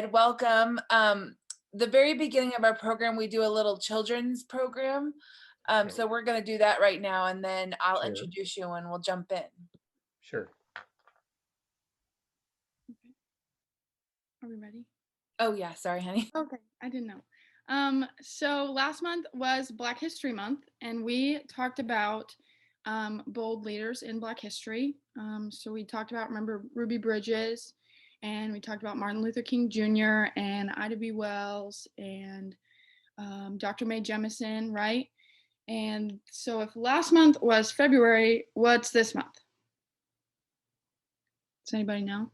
Ed. Welcome. The very beginning of our program, we do a little children's program. So we're going to do that right now, and then I'll introduce you and we'll jump in. Sure. Okay. Are we ready? Oh, yeah. Sorry, honey. Okay. I didn't know. So last month was Black History Month, and we talked about bold leaders in Black history. So we talked about, remember, Ruby Bridges, and we talked about Martin Luther King Jr. and Ida B. Wells and Dr. Mae Jemison, right? And so if last month was February, what's this month? Does anybody know?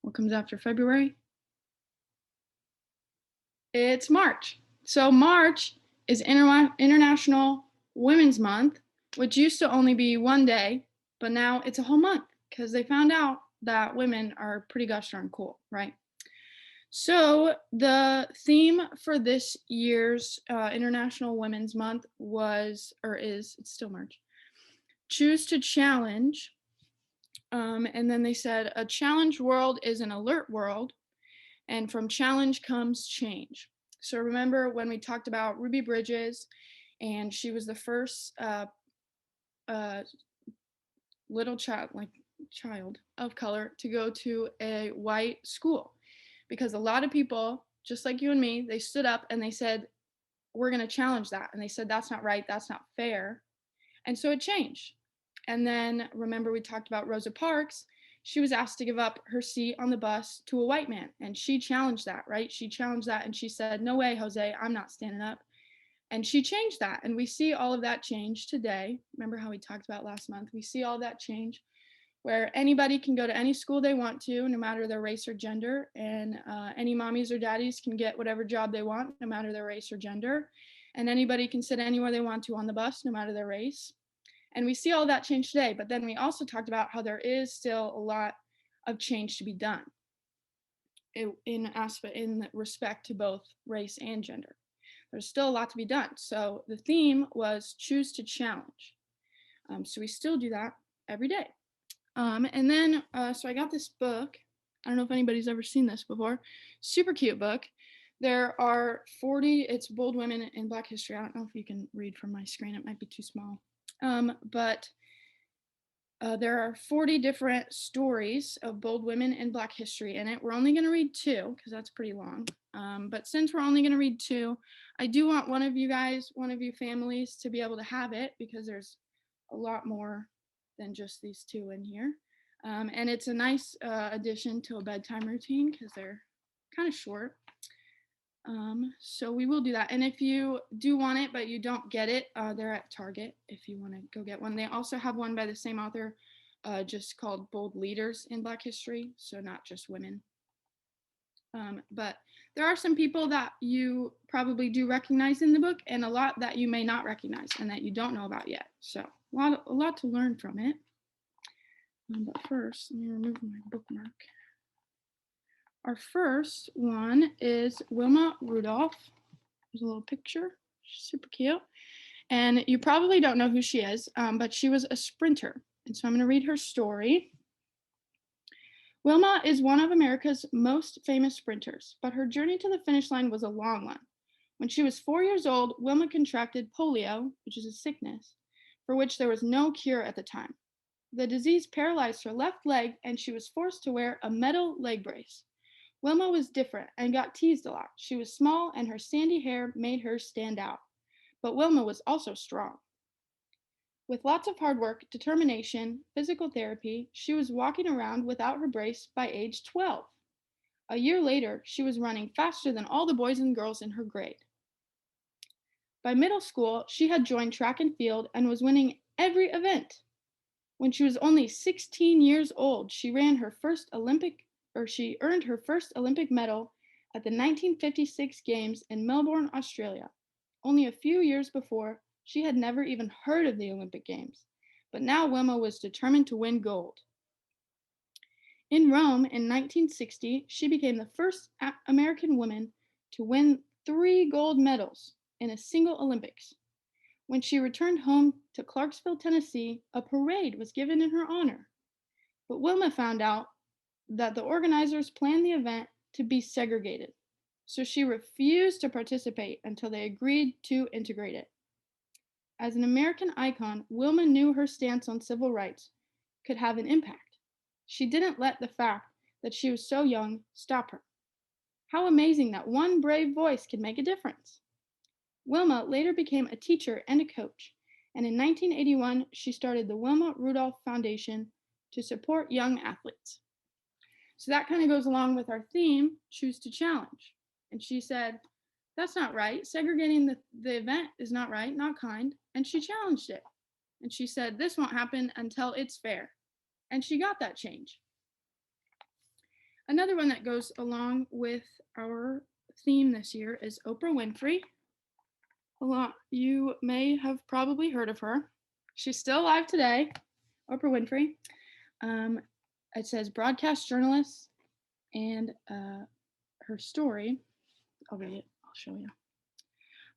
What comes after February? It's March. So March is International Women's Month, which used to only be one day, but now it's a whole month because they found out that women are pretty gosh darn cool, right? So the theme for this year's International Women's Month was, or is, it's still March, choose to challenge. And then they said, a challenged world is an alert world, and from challenge comes change. So remember when we talked about Ruby Bridges, and she was the first little child of color to go to a white school, because a lot of people, just like you and me, they stood up and they said, we're going to challenge that. And they said, that's not right. That's not fair. And so it changed. And then remember we talked about Rosa Parks. She was asked to give up her seat on the bus to a white man. And she challenged that, right? She challenged that and she said, no way, Jose, I'm not standing up. And she changed that. And we see all of that change today. Remember how we talked about last month? We see all that change where anybody can go to any school they want to, no matter their race or gender. And any mommies or daddies can get whatever job they want, no matter their race or gender. And anybody can sit anywhere they want to on the bus, no matter their race. And we see all that change today, but then we also talked about how there is still a lot of change to be done in respect to both race and gender. There's still a lot to be done. So the theme was choose to challenge. So we still do that every day. And then, so I got this book. I don't know if anybody's ever seen this before. Super cute book. There are 40, it's Bold Women in Black History. I don't know if you can read from my screen. It might be too small. But there are 40 different stories of bold women in Black history in it. We're only going to read 2 because that's pretty long. But since we're only going to read 2, I do want one of you guys, one of you families to be able to have it because there's a lot more than just these 2 in here. And it's a nice addition to a bedtime routine because they're kind of short. So we will do that. And if you do want it, but you don't get it, they're at Target if you want to go get one. They also have one by the same author, just called Bold Leaders in Black History. So not just women. But there are some people that you probably do recognize in the book and a lot that you may not recognize and that you don't know about yet. So a lot to learn from it. But first, let me remove my bookmark. Our first one is Wilma Rudolph. There's a little picture, she's super cute. And you probably don't know who she is, but she was a sprinter. And so I'm gonna read her story. Wilma is one of America's most famous sprinters, but her journey to the finish line was a long one. When she was 4 years old, Wilma contracted polio, which is a sickness, for which there was no cure at the time. The disease paralyzed her left leg and she was forced to wear a metal leg brace. Wilma was different and got teased a lot. She was small and her sandy hair made her stand out. But Wilma was also strong. With lots of hard work, determination, physical therapy, she was walking around without her brace by age 12. A year later, she was running faster than all the boys and girls in her grade. By middle school, she had joined track and field and was winning every event. When she was only 16 years old, she earned her first Olympic medal at the 1956 Games in Melbourne, Australia. Only a few years before, she had never even heard of the Olympic Games, but now Wilma was determined to win gold. In Rome in 1960, she became the first American woman to win 3 gold medals in a single Olympics. When she returned home to Clarksville, Tennessee, a parade was given in her honor. But Wilma found out that the organizers planned the event to be segregated. So she refused to participate until they agreed to integrate it. As an American icon, Wilma knew her stance on civil rights could have an impact. She didn't let the fact that she was so young stop her. How amazing that one brave voice could make a difference. Wilma later became a teacher and a coach, and in 1981, she started the Wilma Rudolph Foundation to support young athletes. So that kind of goes along with our theme, Choose to Challenge. And she said, that's not right. Segregating the event is not right, not kind. And she challenged it. And she said, this won't happen until it's fair. And she got that change. Another one that goes along with our theme this year is Oprah Winfrey. You may have probably heard of her. She's still alive today, Oprah Winfrey. It says broadcast journalist, and her story, I'll read it, I'll show you.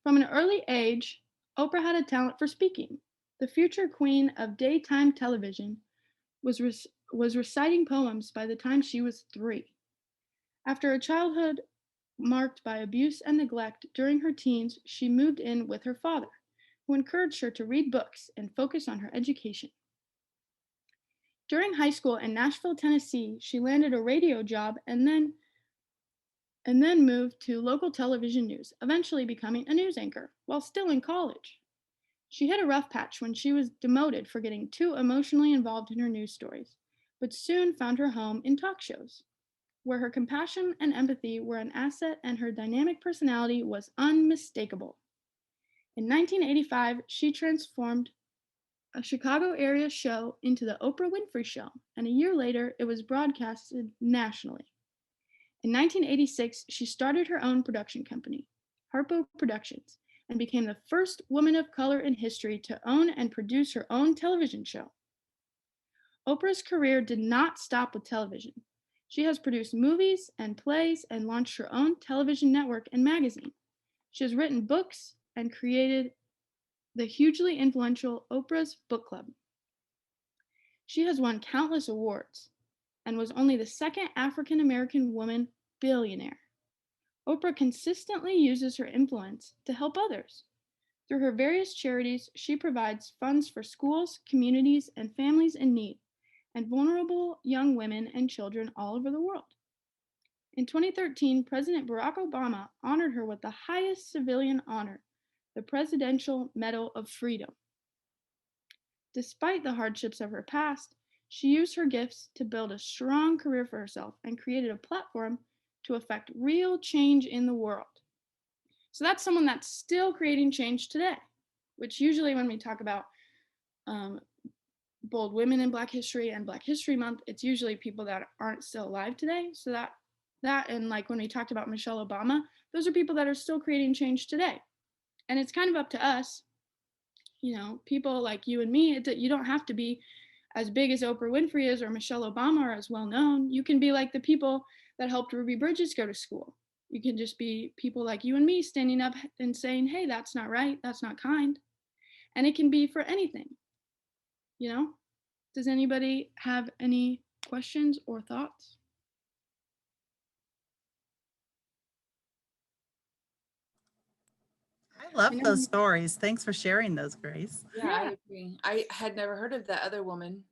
From an early age, Oprah had a talent for speaking. The future queen of daytime television was reciting poems by the time she was 3. After a childhood marked by abuse and neglect during her teens, she moved in with her father, who encouraged her to read books and focus on her education. During high school in Nashville, Tennessee, she landed a radio job and then moved to local television news, eventually becoming a news anchor while still in college. She hit a rough patch when she was demoted for getting too emotionally involved in her news stories, but soon found her home in talk shows, where her compassion and empathy were an asset and her dynamic personality was unmistakable. In 1985, she transformed a Chicago area show into the Oprah Winfrey Show, and a year later, it was broadcasted nationally. In 1986, she started her own production company, Harpo Productions, and became the first woman of color in history to own and produce her own television show. Oprah's career did not stop with television. She has produced movies and plays and launched her own television network and magazine. She has written books and created the hugely influential Oprah's Book Club. She has won countless awards and was only the second African American woman billionaire. Oprah consistently uses her influence to help others. Through her various charities, she provides funds for schools, communities, and families in need, and vulnerable young women and children all over the world. In 2013, President Barack Obama honored her with the highest civilian honor, the Presidential Medal of Freedom. Despite the hardships of her past, she used her gifts to build a strong career for herself and created a platform to affect real change in the world. So that's someone that's still creating change today, which usually when we talk about bold women in Black history and Black History Month, it's usually people that aren't still alive today. So that and like when we talked about Michelle Obama, those are people that are still creating change today. And it's kind of up to us, people like you and me. You don't have to be as big as Oprah Winfrey is or Michelle Obama or as well known. You can be like the people that helped Ruby Bridges go to school. You can just be people like you and me standing up and saying, hey, that's not right, that's not kind. And it can be for anything. Does anybody have any questions or thoughts? I love those stories. Thanks for sharing those, Grace. Yeah, I agree. I had never heard of that other woman.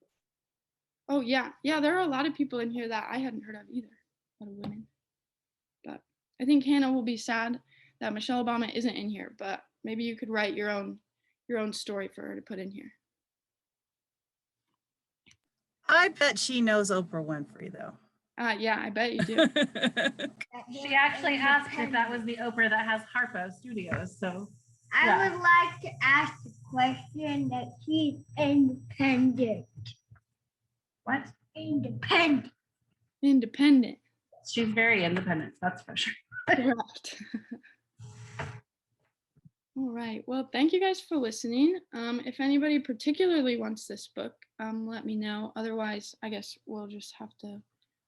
Oh, yeah. Yeah, there are a lot of people in here that I hadn't heard of either. A lot of women. But I think Hannah will be sad that Michelle Obama isn't in here, but maybe you could write your own story for her to put in here. I bet she knows Oprah Winfrey, though. Yeah, I bet you do. She actually asked if that was the Oprah that has Harpo Studios. So I would like to ask the question that she's independent. What? Independent. Independent. She's very independent, that's for sure. Correct. All right. Well, thank you guys for listening. If anybody particularly wants this book, let me know. Otherwise, I guess we'll just have to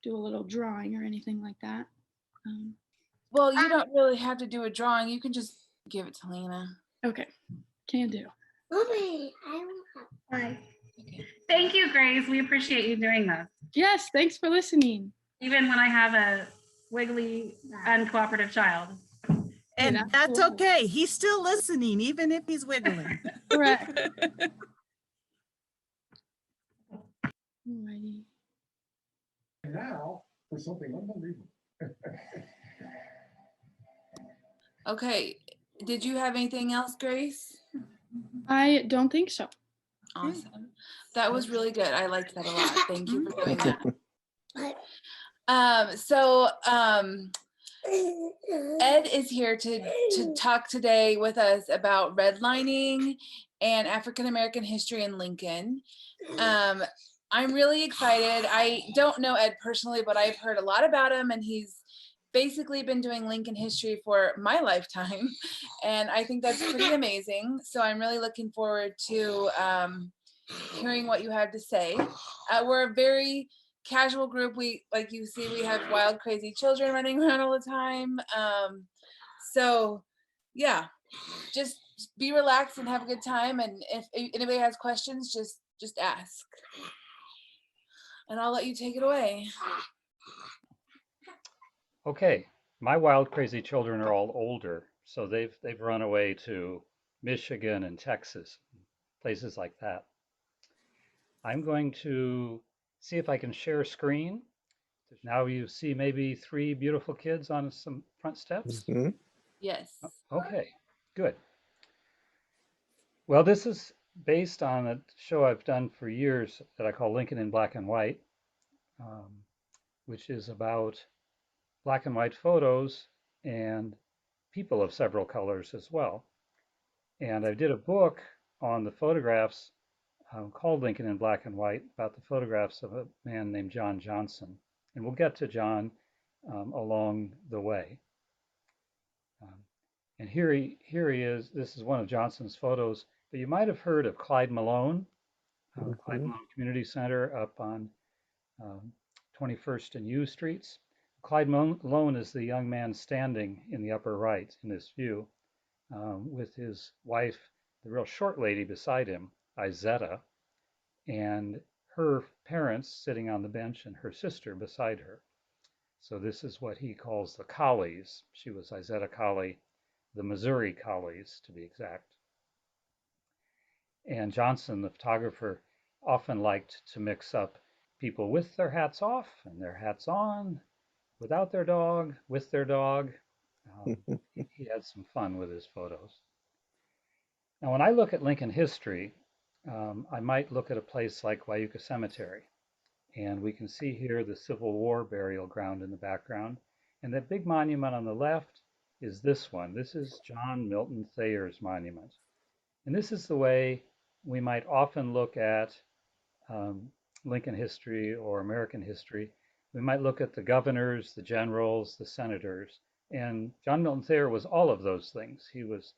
do a little drawing or anything like that. Well, you don't really have to do a drawing. You can just give it to Lena. Okay. Can do. Mommy, I will have Thank you, Grace. We appreciate you doing this. Yes. Thanks for listening. Even when I have a wiggly, uncooperative child. And that's that's cool. okay. He's still listening, even if he's wiggling. Correct. Alrighty. Now for something unbelievable. Okay. Did you have anything else, Grace? I don't think so. Awesome. That was really good. I liked that a lot. Thank you for doing that. Ed is here to talk today with us about redlining and African American history in Lincoln. I'm really excited. I don't know Ed personally, but I've heard a lot about him, and he's basically been doing Lincoln history for my lifetime, and I think that's pretty amazing. So I'm really looking forward to hearing what you have to say. We're a very casual group. We, like you see, we have wild, crazy children running around all the time. So yeah, just be relaxed and have a good time. And if anybody has questions, just ask. And I'll let you take it away. Okay, my wild, crazy children are all older, so they've run away to Michigan and Texas, places like that. I'm going to see if I can share screen. Now you see maybe 3 beautiful kids on some front steps. Yes. Okay, good. Well, this is based on a show I've done for years that I call Lincoln in Black and White, which is about black and white photos and people of several colors as well. And I did a book on the photographs called Lincoln in Black and White, about the photographs of a man named John Johnson. And we'll get to John along the way. And here he is. This is one of Johnson's photos. But you might have heard of Clyde Malone, Clyde Malone Community Center up on 21st and U Streets. Clyde Malone is the young man standing in the upper right in this view with his wife, the real short lady beside him, Izetta, and her parents sitting on the bench and her sister beside her. So this is what he calls the Collies. She was Izetta Collie, the Missouri Collies to be exact. And Johnson, the photographer, often liked to mix up people with their hats off and their hats on, without their dog, with their dog. He had some fun with his photos. Now, when I look at Lincoln history, I might look at a place like Wyuka Cemetery. And we can see here the Civil War burial ground in the background. And that big monument on the left is this one. This is John Milton Thayer's monument. And this is the way we might often look at Lincoln history or American history. We might look at the governors, the generals, the senators. And John Milton Thayer was all of those things. He was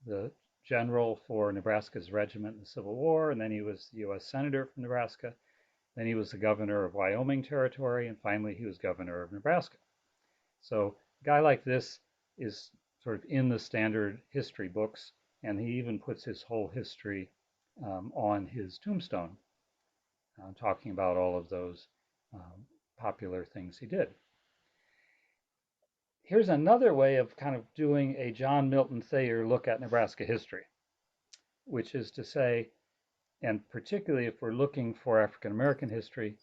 the general for Nebraska's regiment in the Civil War, and then he was the U.S. Senator from Nebraska. Then he was the governor of Wyoming Territory, and finally he was governor of Nebraska. So a guy like this is sort of in the standard history books, and he even puts his whole history on his tombstone, talking about all of those popular things he did. Here's another way of kind of doing a John Milton Thayer look at Nebraska history, which is to say, and particularly if we're looking for African American history,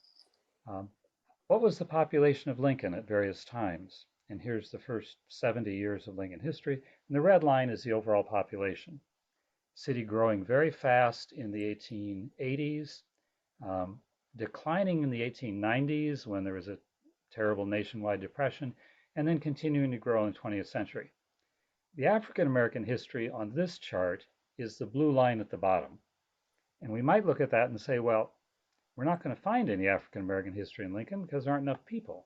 what was the population of Lincoln at various times? And here's the first 70 years of Lincoln history. And the red line is the overall population. City growing very fast in the 1880s, declining in the 1890s when there was a terrible nationwide depression, and then continuing to grow in the 20th century. The African American history on this chart is the blue line at the bottom. And we might look at that and say, well, we're not going to find any African American history in Lincoln because there aren't enough people.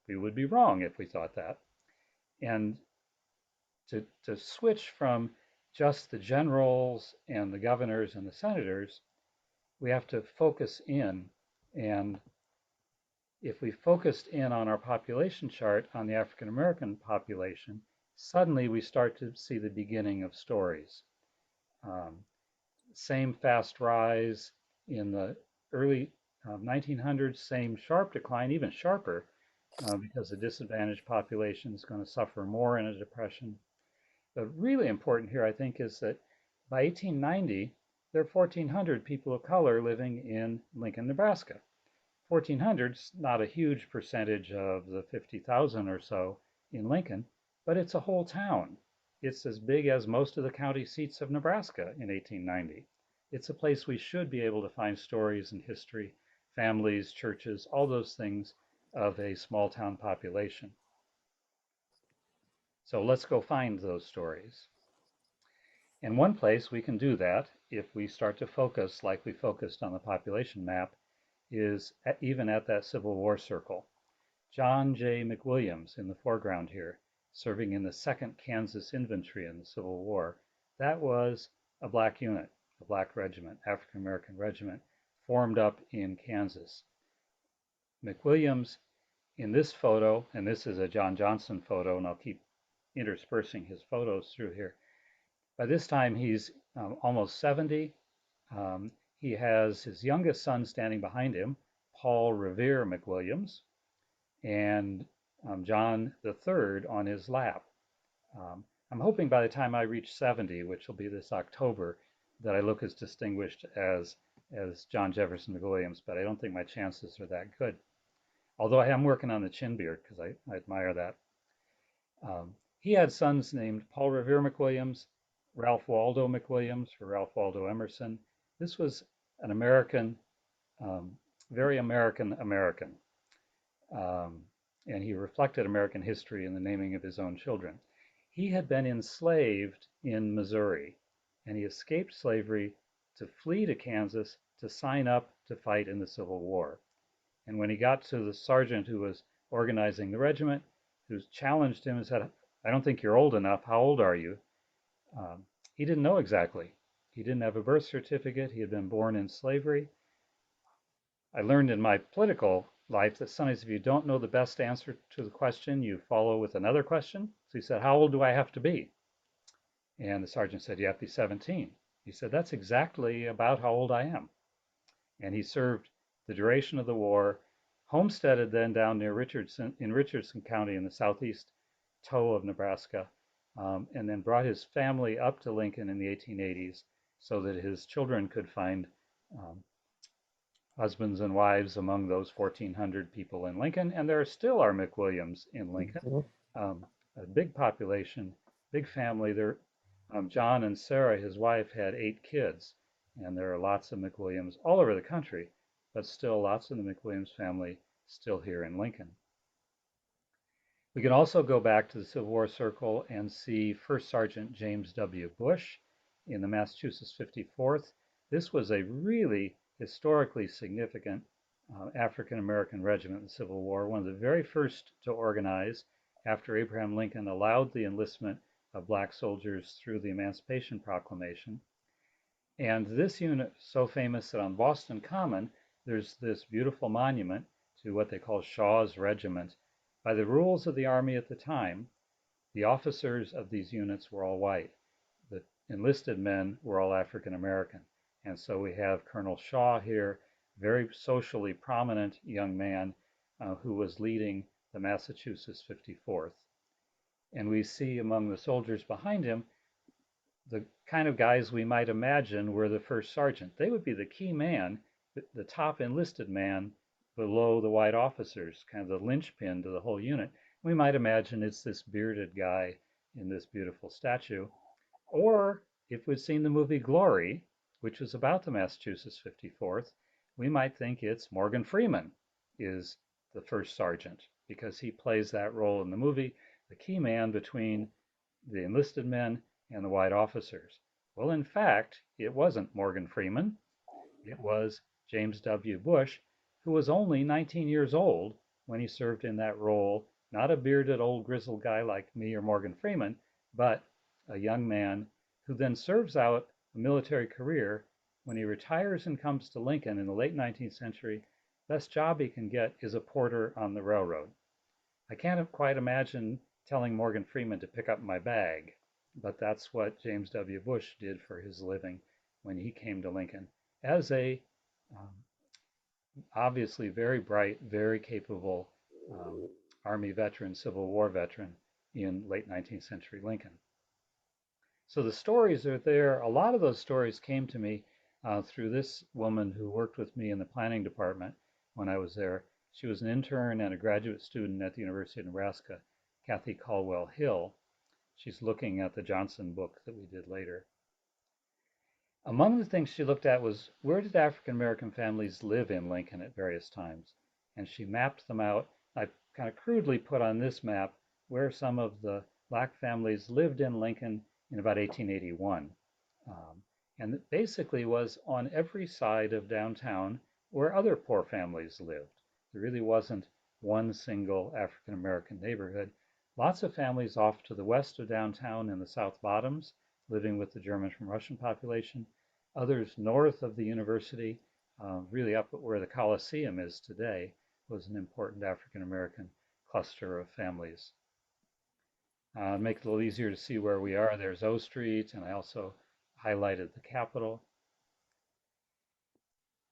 We would be wrong if we thought that. And to switch from just the generals and the governors and the senators, we have to focus in. And if we focused in on our population chart on the African American population, suddenly we start to see the beginning of stories. Same fast rise in the early 1900s, same sharp decline, even sharper because the disadvantaged population is going to suffer more in a depression. But really important here, I think, is that by 1890, there are 1,400 people of color living in Lincoln, Nebraska. 1,400 is not a huge percentage of the 50,000 or so in Lincoln, but it's a whole town. It's as big as most of the county seats of Nebraska in 1890. It's a place we should be able to find stories and history, families, churches, all those things of a small town population. So let's go find those stories. And one place we can do that, if we start to focus like we focused on the population map, is even at that Civil War circle. John J. McWilliams in the foreground here, serving in the 2nd Kansas Infantry in the Civil War. That was a black unit, a black regiment, African American regiment, formed up in Kansas. McWilliams in this photo, and this is a John Johnson photo, and I'll keep interspersing his photos through here. By this time, he's almost 70. He has his youngest son standing behind him, Paul Revere McWilliams, and John III on his lap. I'm hoping by the time I reach 70, which will be this October, that I look as distinguished as John Jefferson McWilliams, but I don't think my chances are that good. Although I am working on the chin beard because I admire that. He had sons named Paul Revere McWilliams, Ralph Waldo McWilliams, for Ralph Waldo Emerson. This was an American, very American. And he reflected American history in the naming of his own children. He had been enslaved in Missouri, and he escaped slavery to flee to Kansas to sign up to fight in the Civil War. And when he got to the sergeant who was organizing the regiment, who challenged him and said, "I don't think you're old enough. How old are you?" He didn't know exactly. He didn't have a birth certificate. He had been born in slavery. I learned in my political life that sometimes if you don't know the best answer to the question, you follow with another question. So he said, "How old do I have to be?" And the sergeant said, "You have to be 17. He said, "That's exactly about how old I am." And he served the duration of the war, homesteaded then down near Richardson, in Richardson County in the southeast toe of Nebraska, and then brought his family up to Lincoln in the 1880s so that his children could find husbands and wives among those 1,400 people in Lincoln. And there still are McWilliams in Lincoln, a big population, big family. There, John and Sarah, his wife, had 8 kids, and there are lots of McWilliams all over the country, but still lots of the McWilliams family still here in Lincoln. We can also go back to the Civil War Circle and see First Sergeant James W. Bush in the Massachusetts 54th. This was a really historically significant African American regiment in the Civil War, one of the very first to organize after Abraham Lincoln allowed the enlistment of black soldiers through the Emancipation Proclamation. And this unit is so famous that on Boston Common, there's this beautiful monument to what they call Shaw's Regiment. By the rules of the Army at the time, the officers of these units were all white. The enlisted men were all African American. And so we have Colonel Shaw here, very socially prominent young man who was leading the Massachusetts 54th. And we see among the soldiers behind him the kind of guys we might imagine were the first sergeant. They would be the key man, the top enlisted man below the white officers, kind of the linchpin to the whole unit. We might imagine it's this bearded guy in this beautiful statue. Or if we'd seen the movie Glory, which was about the Massachusetts 54th, we might think it's Morgan Freeman is the first sergeant because he plays that role in the movie, the key man between the enlisted men and the white officers. Well, in fact, it wasn't Morgan Freeman. It was James W. Bush, who was only 19 years old when he served in that role, not a bearded old grizzled guy like me or Morgan Freeman, but a young man who then serves out a military career. When he retires and comes to Lincoln in the late 19th century, best job he can get is a porter on the railroad. I can't quite imagine telling Morgan Freeman to pick up my bag, but that's what James W. Bush did for his living when he came to Lincoln as a obviously very bright, very capable Army veteran, Civil War veteran in late 19th century Lincoln. So the stories are there. A lot of those stories came to me through this woman who worked with me in the planning department when I was there. She was an intern and a graduate student at the University of Nebraska, Kathy Caldwell Hill. She's looking at the Johnson book that we did later. Among the things she looked at was, where did African American families live in Lincoln at various times? And she mapped them out. I kind of crudely put on this map where some of the Black families lived in Lincoln in about 1881. And it basically was on every side of downtown where other poor families lived. There really wasn't one single African American neighborhood. Lots of families off to the west of downtown in the South Bottoms, living with the German from Russian population. Others north of the university, really up where the Coliseum is today, was an important African American cluster of families. Make it a little easier to see where we are. There's O Street, and I also highlighted the Capitol.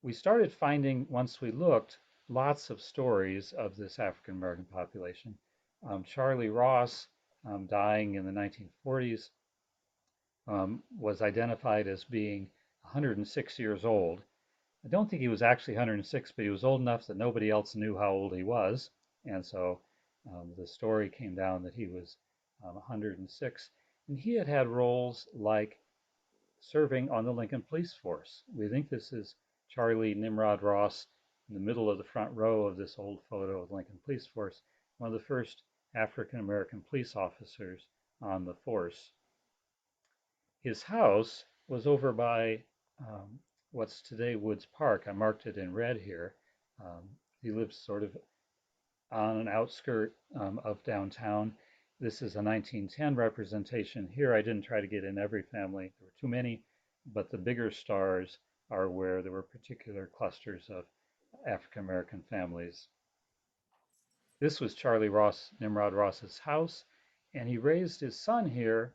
We started finding, once we looked, lots of stories of this African American population. Charlie Ross, dying in the 1940s, was identified as being 106 years old. I don't think he was actually 106, but he was old enough that nobody else knew how old he was. And so the story came down that he was 106. And he had had roles like serving on the Lincoln Police Force. We think this is Charlie Nimrod Ross in the middle of the front row of this old photo of the Lincoln Police Force, one of the first African American police officers on the force. His house was over by what's today Woods Park. I marked it in red here. He lives sort of on an outskirt of downtown. This is a 1910 representation. Here I didn't try to get in every family. There were too many, but the bigger stars are where there were particular clusters of African American families. This was Charlie Ross, Nimrod Ross's house, and he raised his son here,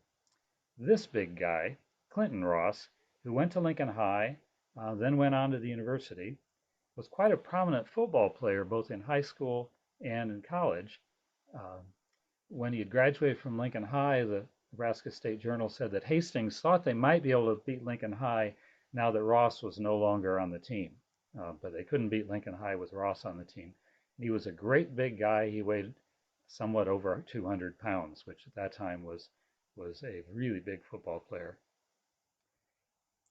this big guy, Clinton Ross, who went to Lincoln High, then went on to the university, was quite a prominent football player both in high school and in college. When he had graduated from Lincoln High, the Nebraska State Journal said that Hastings thought they might be able to beat Lincoln High now that Ross was no longer on the team. But they couldn't beat Lincoln High with Ross on the team. He was a great big guy. He weighed somewhat over 200 pounds, which at that time was a really big football player.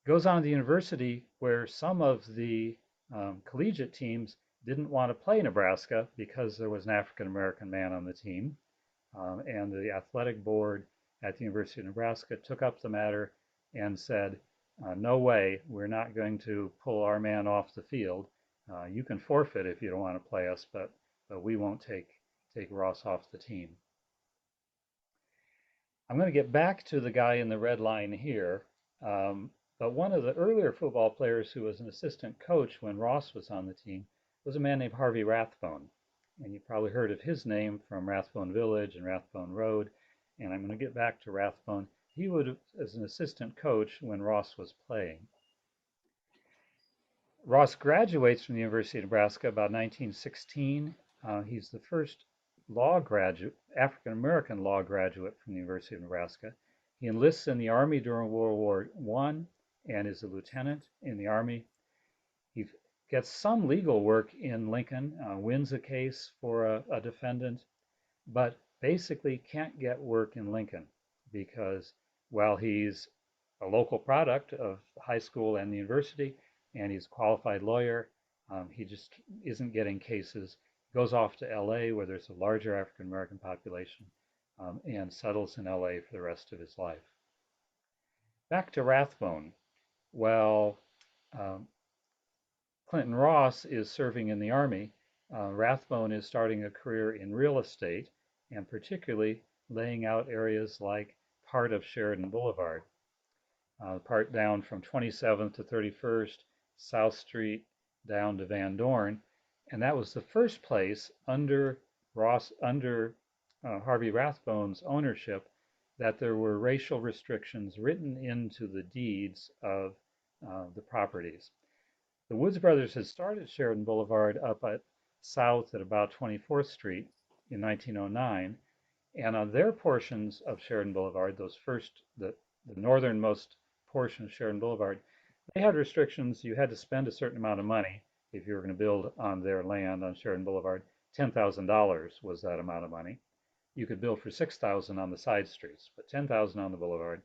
Goes on to the university where some of the collegiate teams didn't want to play Nebraska because there was an African American man on the team. And the athletic board at the University of Nebraska took up the matter and said, no way, we're not going to pull our man off the field. You can forfeit if you don't want to play us, but we won't take Ross off the team. I'm going to get back to the guy in the red line here, but one of the earlier football players who was an assistant coach when Ross was on the team was a man named Harvey Rathbone. And you probably heard of his name from Rathbone Village and Rathbone Road. And I'm going to get back to Rathbone. He would, as an assistant coach when Ross was playing. Ross graduates from the University of Nebraska about 1916. He's the first African American law graduate from the University of Nebraska. He enlists in the Army during World War I and is a lieutenant in the Army. He gets some legal work in Lincoln, wins a case for a defendant, but basically can't get work in Lincoln because while he's a local product of high school and the university, and he's a qualified lawyer, he just isn't getting cases. Goes off to LA where there's a larger African American population and settles in LA for the rest of his life. Back to Rathbone. Well, Clinton Ross is serving in the Army. Rathbone is starting a career in real estate and particularly laying out areas like part of Sheridan Boulevard, part down from 27th to 31st, South Street down to Van Dorn. And that was the first place under Harvey Rathbone's ownership that there were racial restrictions written into the deeds of the properties. The Woods brothers had started Sheridan Boulevard up at south at about 24th Street, in 1909. And on their portions of Sheridan Boulevard, the northernmost portion of Sheridan Boulevard, they had restrictions. You had to spend a certain amount of money if you were going to build on their land on Sheridan Boulevard. $10,000 was that amount of money. You could build for $6,000 on the side streets, but $10,000 on the boulevard.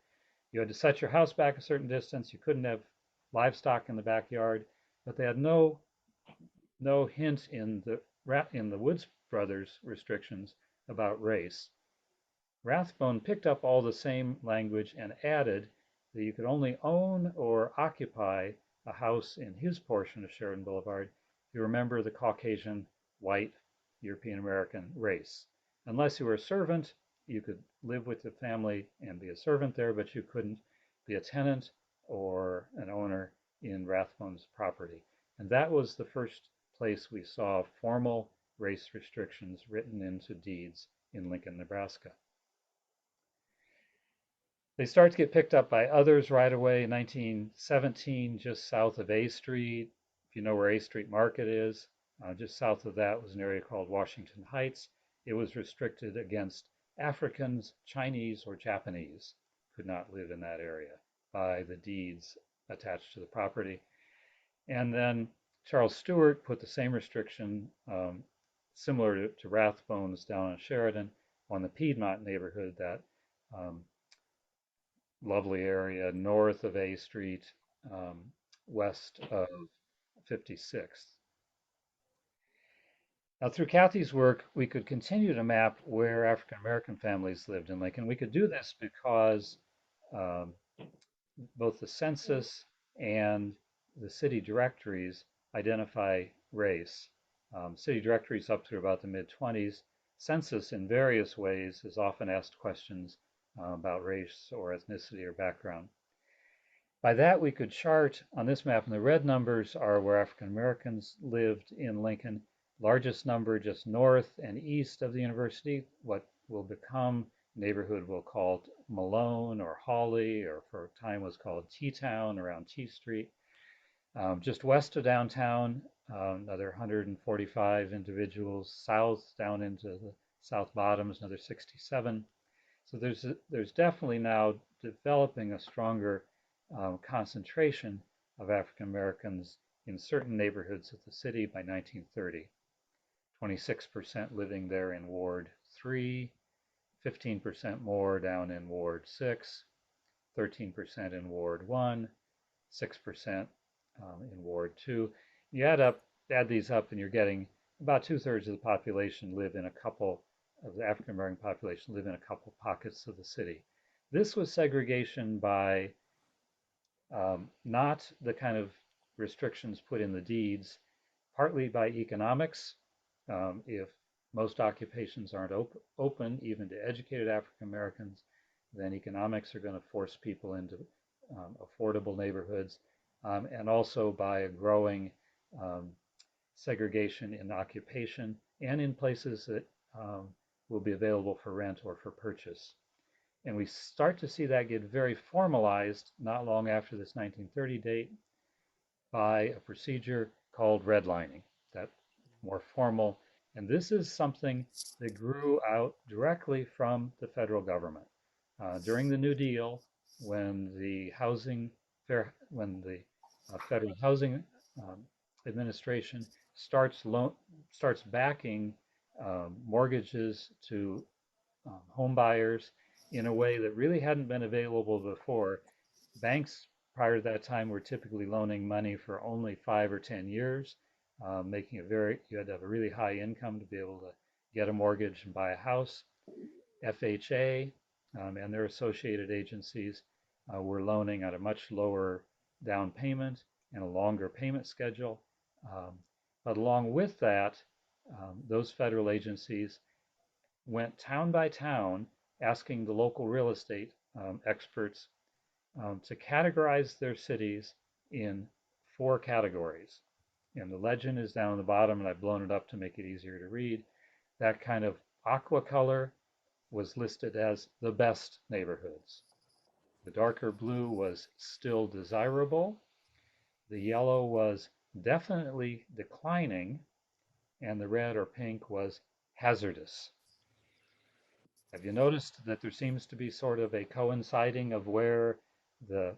You had to set your house back a certain distance. You couldn't have livestock in the backyard, but they had no hint in the Woods Brothers restrictions about race. Rathbone picked up all the same language and added that you could only own or occupy a house in his portion of Sheridan Boulevard if you were a member of the Caucasian, white, European American race. Unless you were a servant, you could live with the family and be a servant there, but you couldn't be a tenant or an owner in Rathbone's property. And that was the first place we saw formal race restrictions written into deeds in Lincoln, Nebraska. They start to get picked up by others right away. In 1917, just south of A Street, if you know where A Street Market is, just south of that was an area called Washington Heights. It was restricted against Africans, Chinese, or Japanese could not live in that area by the deeds attached to the property. And then Charles Stewart put the same restriction, similar to Rathbone's down on Sheridan, on the Piedmont neighborhood, that lovely area north of A Street, west of 56th. Now, through Kathy's work, we could continue to map where African American families lived in Lincoln. We could do this because both the census and the city directories identify race. City directories up through about the mid-20s. Census, in various ways, has often asked questions about race or ethnicity or background. By that, we could chart on this map, and the red numbers are where African Americans lived in Lincoln. Largest number just north and east of the university, what will become neighborhood we'll call Malone or Hawley, or for a time was called T-Town around T Street. Just west of downtown, another 145 individuals. South down into the South Bottoms, another 67. So there's definitely now developing a stronger concentration of African Americans in certain neighborhoods of the city by 1930. 26% living there in Ward 3, 15% more down in Ward 6, 13% in Ward 1, 6% in Ward 2. You add these up, and you're getting about 2/3 of the population live in a couple of the African American population live in a couple pockets of the city. This was segregation by not the kind of restrictions put in the deeds, partly by economics. If most occupations aren't open even to educated African Americans, then economics are going to force people into affordable neighborhoods, and also by a growing segregation in occupation and in places that will be available for rent or for purchase. And we start to see that get very formalized not long after this 1930 date by a procedure called redlining, that more formal. And this is something that grew out directly from the federal government. During the New Deal, when the Federal Housing Administration starts backing mortgages to home buyers in a way that really hadn't been available before. Banks prior to that time were typically loaning money for only 5 or 10 years, making it you had to have a really high income to be able to get a mortgage and buy a house. FHA and their associated agencies were loaning at a much lower down payment and a longer payment schedule. But along with that, those federal agencies went town by town asking the local real estate experts to categorize their cities in 4 categories. And the legend is down at the bottom, and I've blown it up to make it easier to read. That kind of aqua color was listed as the best neighborhoods. The darker blue was still desirable. The yellow was definitely declining, and the red or pink was hazardous. Have you noticed that there seems to be sort of a coinciding of where the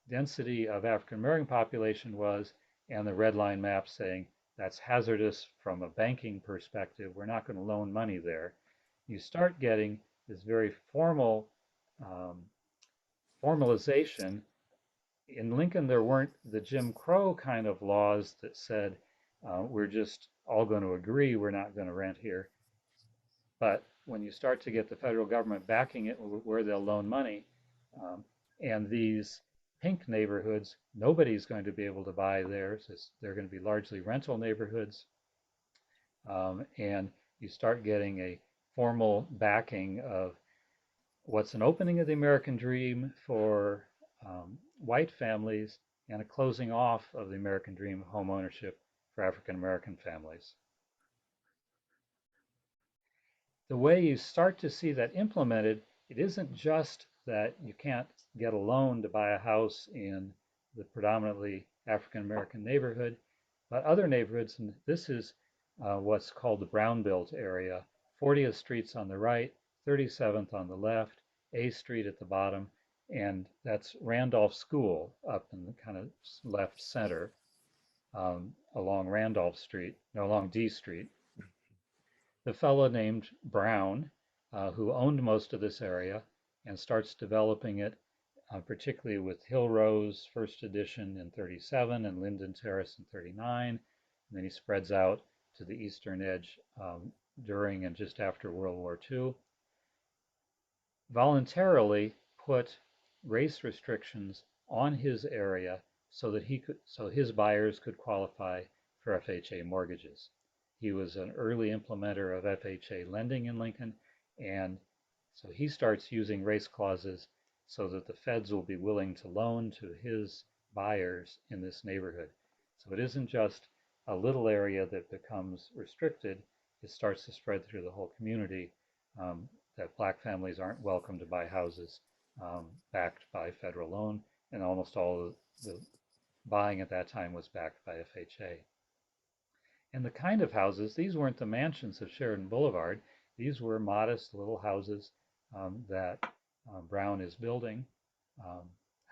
density of African American population was and the red line map saying that's hazardous from a banking perspective. We're not going to loan money there. You start getting this very formal formalization. In Lincoln, there weren't the Jim Crow kind of laws that said we're just all going to agree we're not going to rent here. But when you start to get the federal government backing it where they'll loan money, and these pink neighborhoods, nobody's going to be able to buy theirs. They're going to be largely rental neighborhoods. And you start getting a formal backing of what's an opening of the American dream for white families and a closing off of the American dream of home ownership for African American families. The way you start to see that implemented, it isn't just that you can't get a loan to buy a house in the predominantly African American neighborhood, but other neighborhoods, and this is what's called the Brown Belt area. 40th Street's on the right, 37th on the left, A Street at the bottom, and that's Randolph School up in the kind of left center along Randolph Street, no, along D Street. The fellow named Brown, who owned most of this area and starts developing it, particularly with Hill Rose first edition in 37 and Linden Terrace in 39. And then he spreads out to the eastern edge during and just after World War II. Voluntarily put race restrictions on his area so that his buyers could qualify for FHA mortgages. He was an early implementer of FHA lending in Lincoln, and so he starts using race clauses so that the feds will be willing to loan to his buyers in this neighborhood. So it isn't just a little area that becomes restricted, it starts to spread through the whole community, that black families aren't welcome to buy houses backed by federal loan, and almost all of the buying at that time was backed by FHA. And the kind of houses, these weren't the mansions of Sheridan Boulevard. These were modest little houses that Brown is building.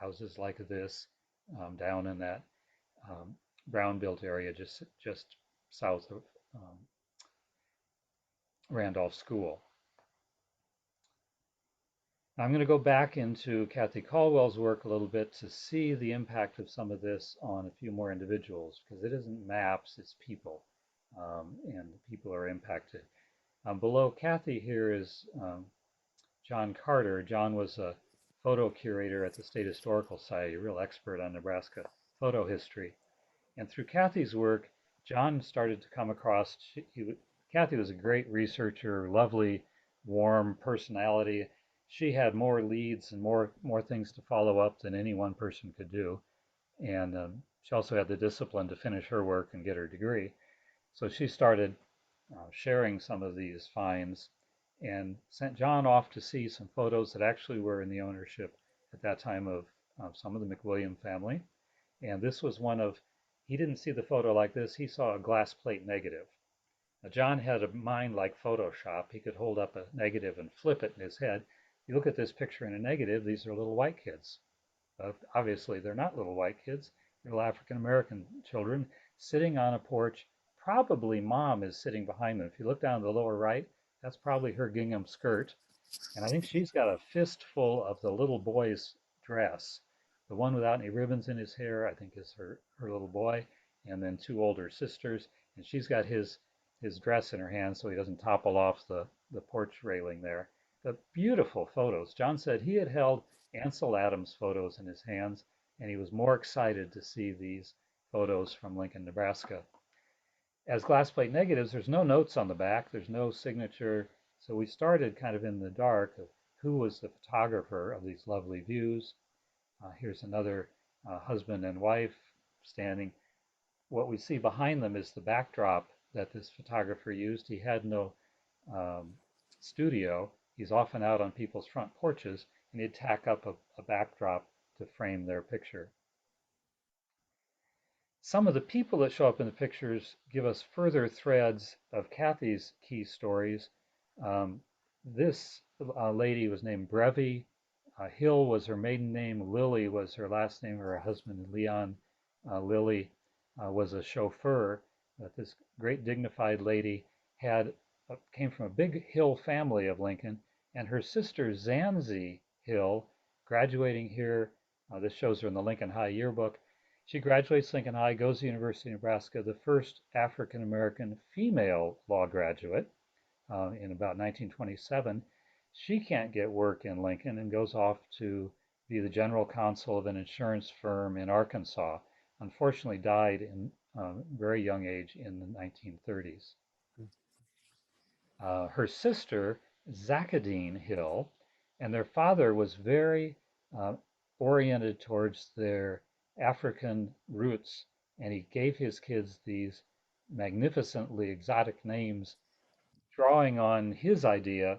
Houses like this down in that Brown built area just south of Randolph School. Now I'm going to go back into Kathy Caldwell's work a little bit to see the impact of some of this on a few more individuals, because it isn't maps, it's people, and people are impacted. Below Kathy here is John Carter. John was a photo curator at the State Historical Society, a real expert on Nebraska photo history. And through Kathy's work, John started to come across, Kathy was a great researcher, lovely, warm personality. She had more leads and more things to follow up than any one person could do. And she also had the discipline to finish her work and get her degree. So she started sharing some of these finds and sent John off to see some photos that actually were in the ownership at that time of some of the McWilliam family. And this was one of, he didn't see the photo like this, he saw a glass plate negative. Now, John had a mind like Photoshop. He could hold up a negative and flip it in his head. You look at this picture in a negative, these are little white kids. Obviously, they're not little white kids. They're little African-American children sitting on a porch. Probably mom is sitting behind them. If you look down the lower right, that's probably her gingham skirt. And I think she's got a fistful of the little boy's dress. The one without any ribbons in his hair, I think, is her little boy. And then two older sisters. And she's got his dress in her hand so he doesn't topple off the porch railing there. The beautiful photos. John said he had held Ansel Adams photos in his hands, and he was more excited to see these photos from Lincoln, Nebraska. As glass plate negatives, there's no notes on the back, there's no signature, so we started kind of in the dark of who was the photographer of these lovely views. Here's another husband and wife standing. What we see behind them is the backdrop that this photographer used. He had no studio. He's often out on people's front porches, and he'd tack up a backdrop to frame their picture. Some of the people that show up in the pictures give us further threads of Kathy's key stories. This lady was named Brevi. Hill was her maiden name. Lilly was her last name. Her husband, Leon Lilly, was a chauffeur. But this great dignified lady came from a big Hill family of Lincoln, and her sister Zanzi Hill, graduating here. This shows her in the Lincoln High yearbook. She graduates Lincoln High, goes to the University of Nebraska, the first African American female law graduate in about 1927. She can't get work in Lincoln and goes off to be the general counsel of an insurance firm in Arkansas. Unfortunately, died in a very young age in the 1930s. Her sister, Zacadine Hill, and their father was very oriented towards their African roots, and he gave his kids these magnificently exotic names, drawing on his idea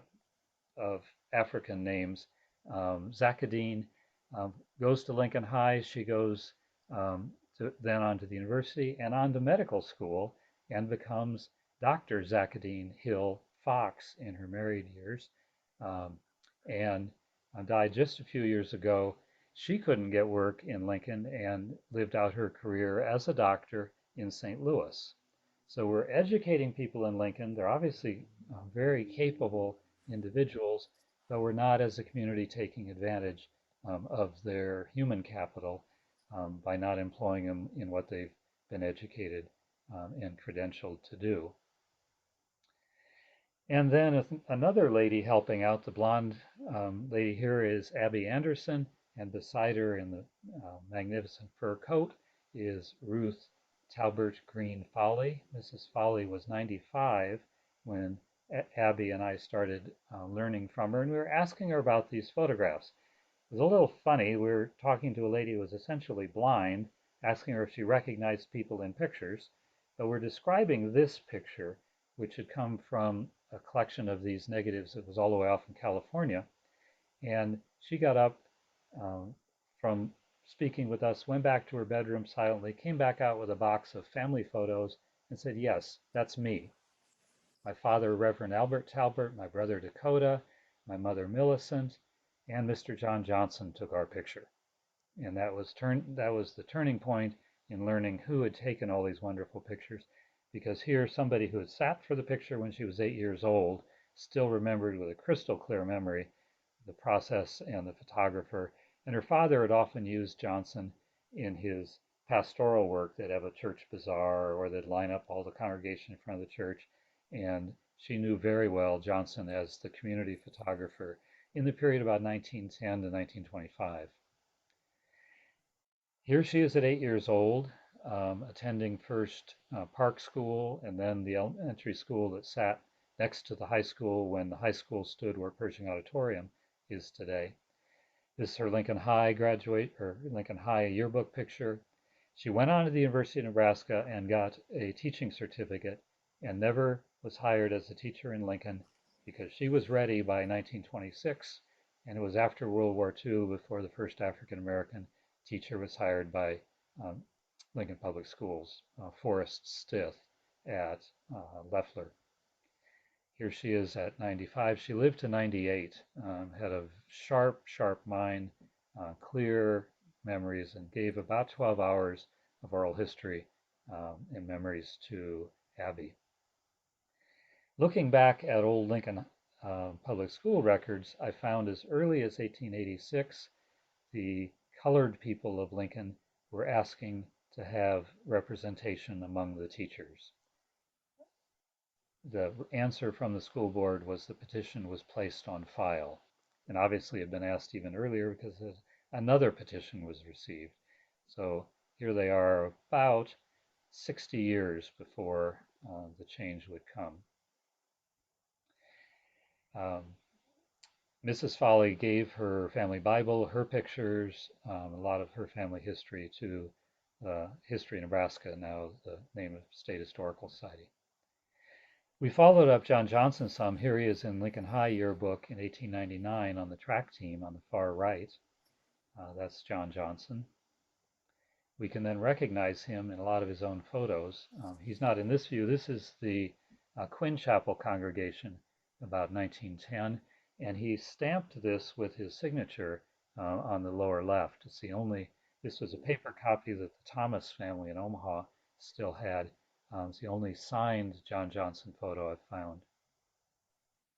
of African names. Zacadine goes to Lincoln High. She goes then on to the university and on to medical school and becomes Dr. Zacadine Hill Fox in her married years, and died just a few years ago. She couldn't get work in Lincoln and lived out her career as a doctor in St. Louis. So we're educating people in Lincoln. They're obviously very capable individuals, but we're not as a community taking advantage of their human capital by not employing them in what they've been educated and credentialed to do. And then another lady helping out, the blonde lady here is Abby Anderson, and beside her in the magnificent fur coat is Ruth Talbert Green Foley. Mrs. Foley was 95 when Abby and I started learning from her, and we were asking her about these photographs. It was a little funny. We were talking to a lady who was essentially blind, asking her if she recognized people in pictures, but we're describing this picture, which had come from a collection of these negatives that was all the way off in California. And she got up from speaking with us, went back to her bedroom silently, came back out with a box of family photos and said, "Yes, that's me. My father, Reverend Albert Talbert, my brother Dakota, my mother Millicent, and Mr. John Johnson took our picture." And that was the turning point in learning who had taken all these wonderful pictures, because here somebody who had sat for the picture when she was 8 years old still remembered with a crystal clear memory the process and the photographer. And her father had often used Johnson in his pastoral work. They'd have a church bazaar or they'd line up all the congregation in front of the church. And she knew very well Johnson as the community photographer in the period about 1910 to 1925. Here she is at 8 years old, attending first Park School and then the elementary school that sat next to the high school when the high school stood where Pershing Auditorium is today. This is her Lincoln High Lincoln High yearbook picture. She went on to the University of Nebraska and got a teaching certificate and never was hired as a teacher in Lincoln because she was ready by 1926, and it was after World War II before the first African American teacher was hired by Lincoln Public Schools, Forrest Stith at Leffler. Here she is at 95. She lived to 98, had a sharp, sharp mind, clear memories, and gave about 12 hours of oral history and memories to Abby. Looking back at old Lincoln public school records, I found as early as 1886, the colored people of Lincoln were asking to have representation among the teachers. The answer from the school board was the petition was placed on file, and obviously had been asked even earlier because another petition was received. So here they are about 60 years before the change would come. Mrs. Foley gave her family Bible, her pictures, a lot of her family history to History of Nebraska, now the name of State Historical Society. We followed up John Johnson some. Here he is in Lincoln High yearbook in 1899 on the track team on the far right. That's John Johnson. we can then recognize him in a lot of his own photos. He's not in this view. This is the Quinn Chapel congregation about 1910, and he stamped this with his signature on the lower left. It's the only, this was a paper copy that the Thomas family in Omaha still had. It's the only signed John Johnson photo I've found.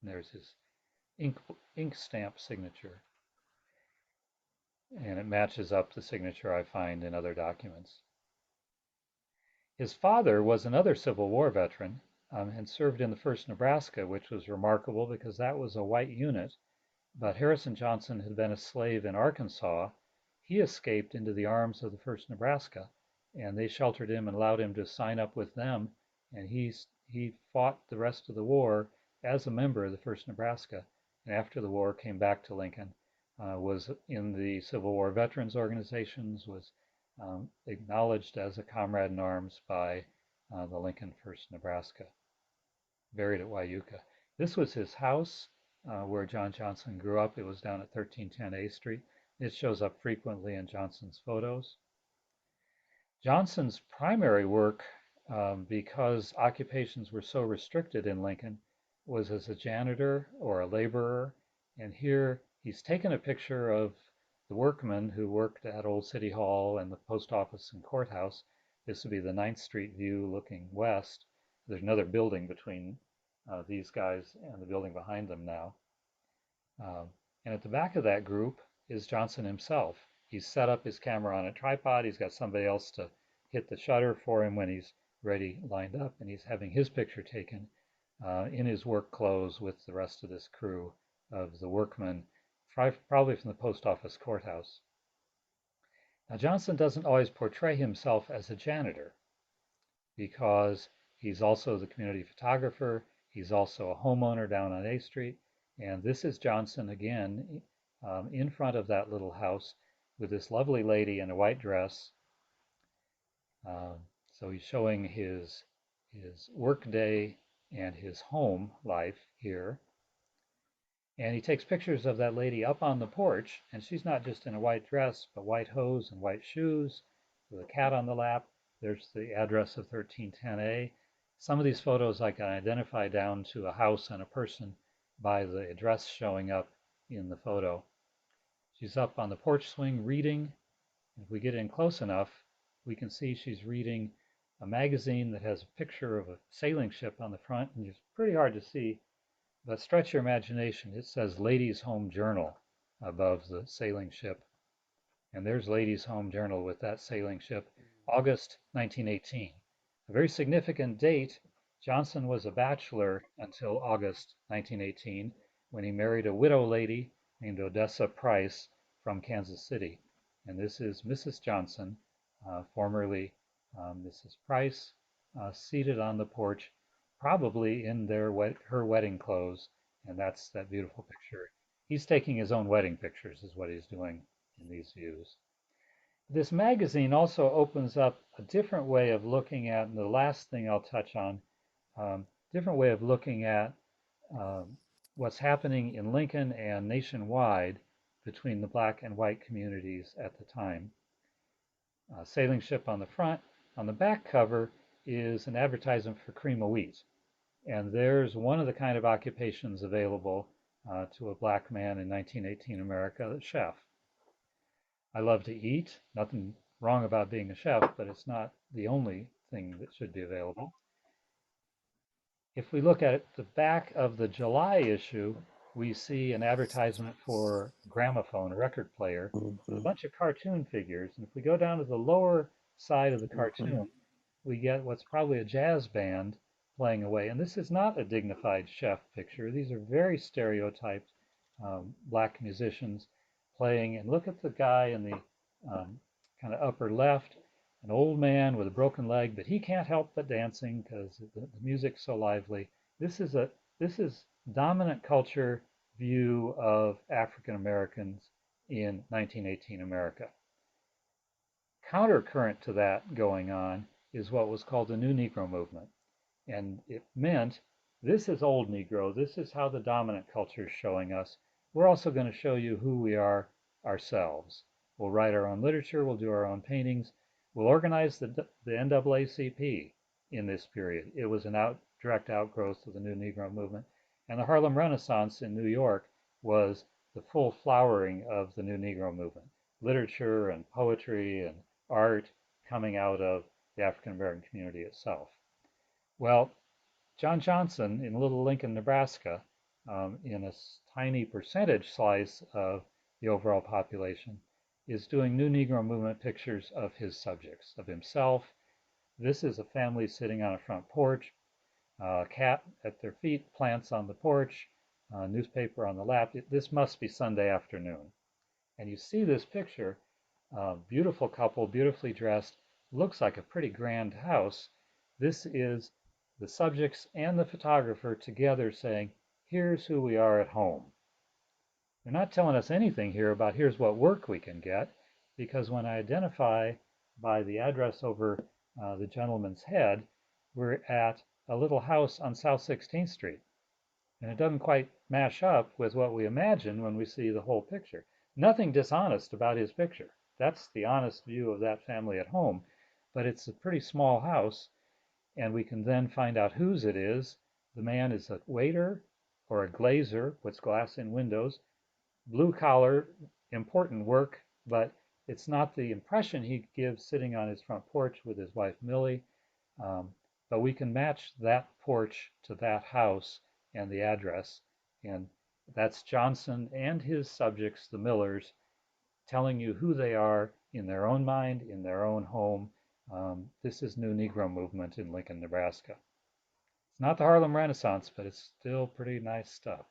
And there's his ink stamp signature. And it matches up the signature I find in other documents. His father was another Civil War veteran and served in the 1st Nebraska, which was remarkable because that was a white unit. But Harrison Johnson had been a slave in Arkansas. He escaped into the arms of the 1st Nebraska, and they sheltered him and allowed him to sign up with them. And he fought the rest of the war as a member of the 1st Nebraska. And after the war, came back to Lincoln, was in the Civil War veterans organizations, was acknowledged as a comrade in arms by the Lincoln 1st Nebraska, buried at Wyuka. This was his house where John Johnson grew up. It was down at 1310 A Street. It shows up frequently in Johnson's photos. Johnson's primary work, because occupations were so restricted in Lincoln, was as a janitor or a laborer. And here he's taken a picture of the workmen who worked at Old City Hall and the post office and courthouse. This would be the 9th Street view looking west. There's another building between these guys and the building behind them now. And at the back of that group is Johnson himself. He's set up his camera on a tripod. He's got somebody else to hit the shutter for him when he's ready, lined up, and he's having his picture taken in his work clothes with the rest of this crew of the workmen, probably from the post office courthouse. Now, Johnson doesn't always portray himself as a janitor because he's also the community photographer. He's also a homeowner down on A Street. And this is Johnson again in front of that little house with this lovely lady in a white dress. So he's showing his work day and his home life here. And he takes pictures of that lady up on the porch, and she's not just in a white dress, but white hose and white shoes with a cat on the lap. There's the address of 1310A. Some of these photos I can identify down to a house and a person by the address showing up in the photo. She's up on the porch swing reading. If we get in close enough, we can see she's reading a magazine that has a picture of a sailing ship on the front, and it's pretty hard to see, but stretch your imagination. It says Ladies' Home Journal above the sailing ship. And there's Ladies' Home Journal with that sailing ship, August 1918. A very significant date. Johnson was a bachelor until August 1918 when he married a widow lady named Odessa Price from Kansas City. And this is Mrs. Johnson, formerly Mrs. Price, seated on the porch, probably in her wedding clothes. And that's that beautiful picture. He's taking his own wedding pictures is what he's doing in these views. This magazine also opens up a different way of looking at, and the last thing I'll touch on, different way of looking at what's happening in Lincoln and nationwide between the black and white communities at the time. Sailing ship on the front. On the back cover is an advertisement for cream of wheat. And there's one of the kind of occupations available to a black man in 1918 America, the chef. I love to eat. Nothing wrong about being a chef, but it's not the only thing that should be available. If we look at the back of the July issue, we see an advertisement for a gramophone, a record player, with a bunch of cartoon figures. And if we go down to the lower side of the cartoon, we get what's probably a jazz band playing away. And this is not a dignified chef picture. These are very stereotyped black musicians playing. And look at the guy in the kind of upper left, an old man with a broken leg, but he can't help but dancing because the music's so lively. This is dominant culture view of African Americans in 1918 America. Countercurrent to that going on is what was called the New Negro Movement. And it meant this is old Negro. This is how the dominant culture is showing us. We're also going to show you who we are ourselves. We'll write our own literature. We'll do our own paintings. will organize the NAACP in this period. It was an direct outgrowth of the New Negro Movement. And the Harlem Renaissance in New York was the full flowering of the New Negro Movement. Literature and poetry and art coming out of the African American community itself. Well, John Johnson in Little Lincoln, Nebraska, in a tiny percentage slice of the overall population, is doing New Negro Movement pictures of his subjects, of himself. This is a family sitting on a front porch, a cat at their feet, plants on the porch, newspaper on the lap. This must be Sunday afternoon. And you see this picture, beautiful couple, beautifully dressed, looks like a pretty grand house. This is the subjects and the photographer together saying, here's who we are at home. They're not telling us anything here about here's what work we can get, because when I identify by the address over the gentleman's head, we're at a little house on South 16th Street. And it doesn't quite mash up with what we imagine when we see the whole picture. Nothing dishonest about his picture. That's the honest view of that family at home. But it's a pretty small house, and we can then find out whose it is. The man is a waiter or a glazer, puts glass in windows, blue collar, important work, but it's not the impression he gives sitting on his front porch with his wife Millie. But we can match that porch to that house and the address, and that's Johnson and his subjects, the Millers, telling you who they are in their own mind, in their own home. This is New Negro Movement in Lincoln, Nebraska. It's not the Harlem Renaissance, but it's still pretty nice stuff.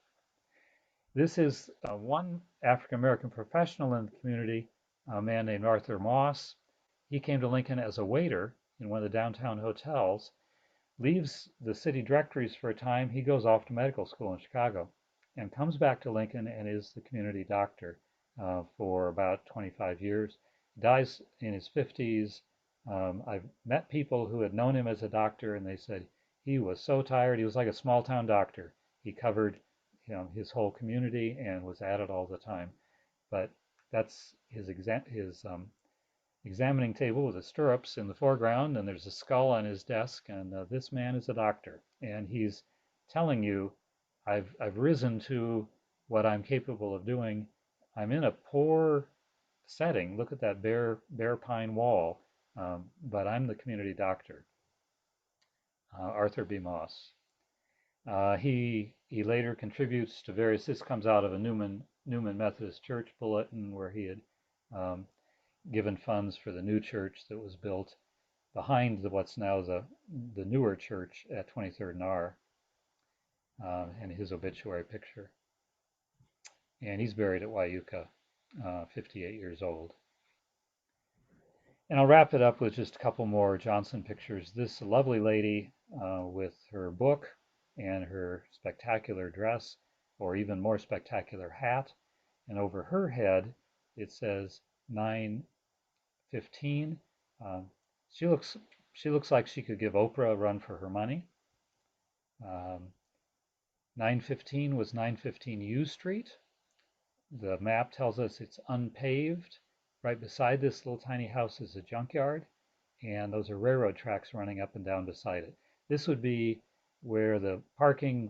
This is one African American professional in the community, a man named Arthur Moss. He came to Lincoln as a waiter in one of the downtown hotels, leaves the city directories for a time. He goes off to medical school in Chicago and comes back to Lincoln and is the community doctor for about 25 years. Dies in his 50s. I've met people who had known him as a doctor, and they said he was so tired. He was like a small town doctor. He covered his whole community and was at it all the time. But that's his examining table with the stirrups in the foreground, and there's a skull on his desk, and this man is a doctor, and he's telling you, I've risen to what I'm capable of doing. I'm in a poor setting. Look at that bare pine wall, but I'm the community doctor. Arthur B. Moss. He later contributes to various. This comes out of a Newman Methodist Church bulletin where he had given funds for the new church that was built behind what's now the newer church at 23rd and R, and his obituary picture. And he's buried at Wyuka, 58 years old. And I'll wrap it up with just a couple more Johnson pictures. This lovely lady with her book and her spectacular dress, or even more spectacular hat, and over her head it says 915. She looks like she could give Oprah a run for her money. 915 was 915 U Street. The map tells us it's unpaved. Right beside this little tiny house is a junkyard, and those are railroad tracks running up and down beside it. This would be where the parking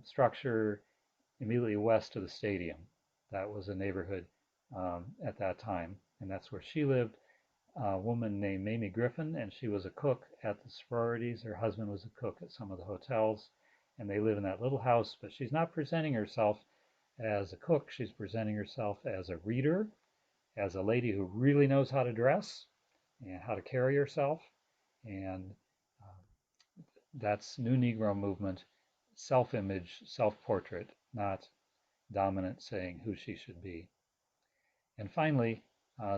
structure immediately west of the stadium. That was a neighborhood at that time, and that's where she lived. A woman named Mamie Griffin, and she was a cook at the sororities. Her husband was a cook at some of the hotels, and they live in that little house, but she's not presenting herself as a cook. She's presenting herself as a reader, as a lady who really knows how to dress and how to carry herself, and that's New Negro Movement, self-image, self-portrait, not dominant saying who she should be. And finally,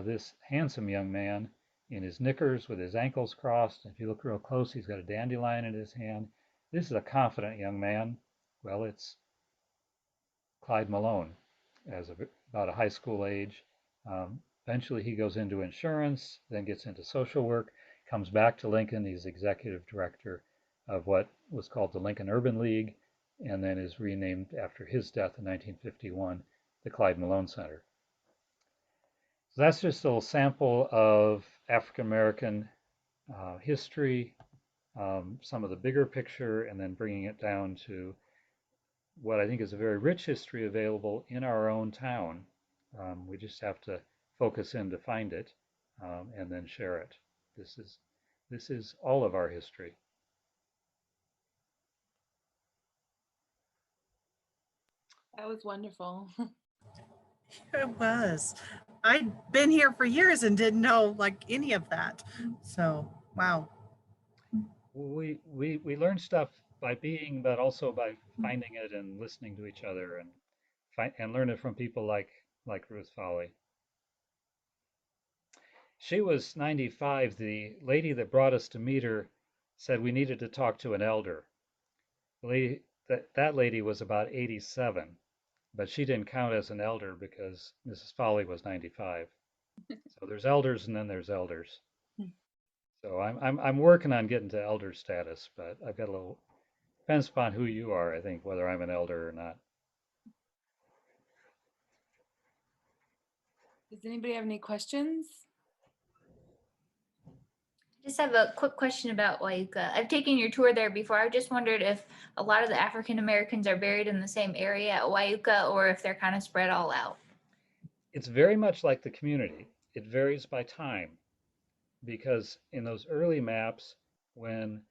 this handsome young man in his knickers with his ankles crossed. If you look real close, he's got a dandelion in his hand. This is a confident young man. Well, it's Clyde Malone, about a high school age. Eventually, he goes into insurance, then gets into social work, comes back to Lincoln. He's executive director of what was called the Lincoln Urban League, and then is renamed after his death in 1951, the Clyde Malone Center. So that's just a little sample of African American history, some of the bigger picture, and then bringing it down to what I think is a very rich history available in our own town. We just have to focus in to find it, and then share it. This is all of our history. That was wonderful. It was. I'd been here for years and didn't know like any of that. So, wow. We learn stuff by being, but also by finding it and listening to each other and learn it from people like Ruth Foley. She was 95. The lady that brought us to meet her said we needed to talk to an elder. The lady, that lady was about 87, but she didn't count as an elder because Mrs. Foley was 95. So there's elders and then there's elders. So I'm working on getting to elder status, but I've got a little depends upon who you are, I think, whether I'm an elder or not. Does anybody have any questions? I just have a quick question about Wayuka. I've taken your tour there before. I just wondered if a lot of the African Americans are buried in the same area at Wayuka or if they're kind of spread all out. It's very much like the community. It varies by time because in those early maps, when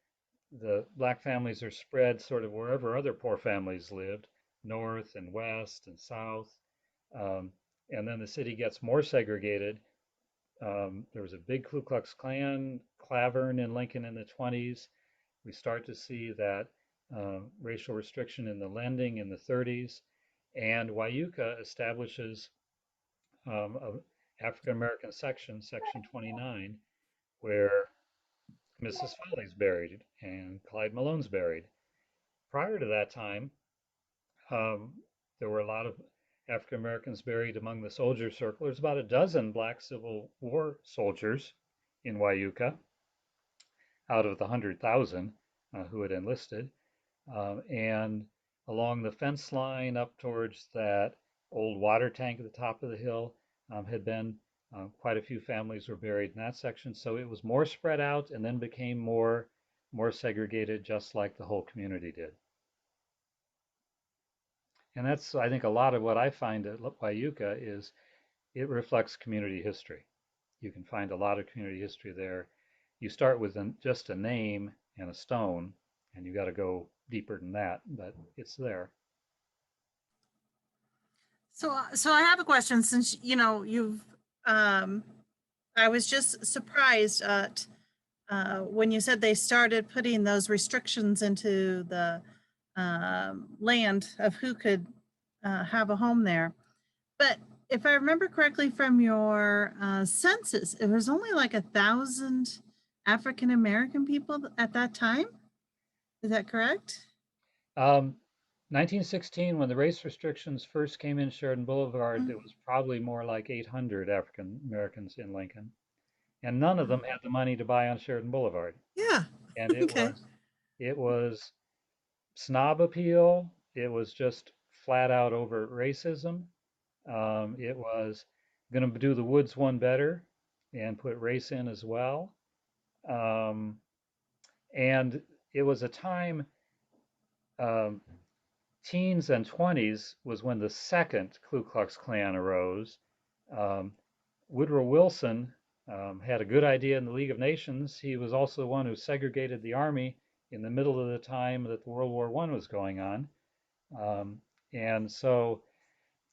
the black families are spread sort of wherever other poor families lived, north and west and south, and then the city gets more segregated. There was a big Ku Klux Klan clavern in Lincoln in the 20s. We start to see that racial restriction in the lending in the 30s. And Wayuka establishes an African American section, Section 29, where Mrs. Foley's buried and Clyde Malone's buried. Prior to that time, there were a lot of African Americans buried among the soldier circle. There's about a dozen black Civil War soldiers in Wayuka out of the 100,000 who had enlisted. And along the fence line up towards that old water tank at the top of the hill had been quite a few families were buried in that section. So it was more spread out and then became more segregated, just like the whole community did. And that's, I think, a lot of what I find at Wayuka is it reflects community history. You can find a lot of community history there. You start with just a name and a stone, and you got to go deeper than that, but it's there. So I have a question since, you've, I was just surprised at when you said they started putting those restrictions into the land of who could have a home there. But if I remember correctly from your census, it was only like 1,000 African American people at that time. Is that correct? 1916, when the race restrictions first came in Sheridan Boulevard, there was probably more like 800 African Americans in Lincoln, and none of them had the money to buy on Sheridan Boulevard. Yeah. And it was snob appeal. It was just flat out overt racism. It was going to do the Woods one better and put race in as well. And it was a time, teens and 20s was when the second Ku Klux Klan arose. Woodrow Wilson had a good idea in the League of Nations. He was also the one who segregated the army in the middle of the time that World War I was going on. And so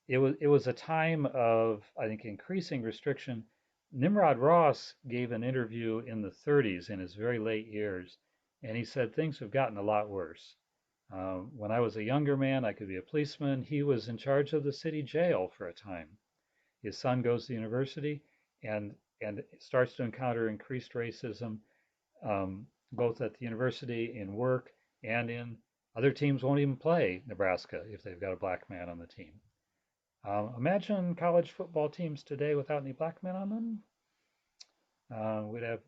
it was a time of, I think, increasing restriction. Nimrod Ross gave an interview in the 30s in his very late years, and he said things have gotten a lot worse. When I was a younger man, I could be a policeman. He was in charge of the city jail for a time. His son goes to university and starts to encounter increased racism, both at the university, in work, and in other teams won't even play Nebraska if they've got a black man on the team. Imagine college football teams today without any black men on them. We'd have,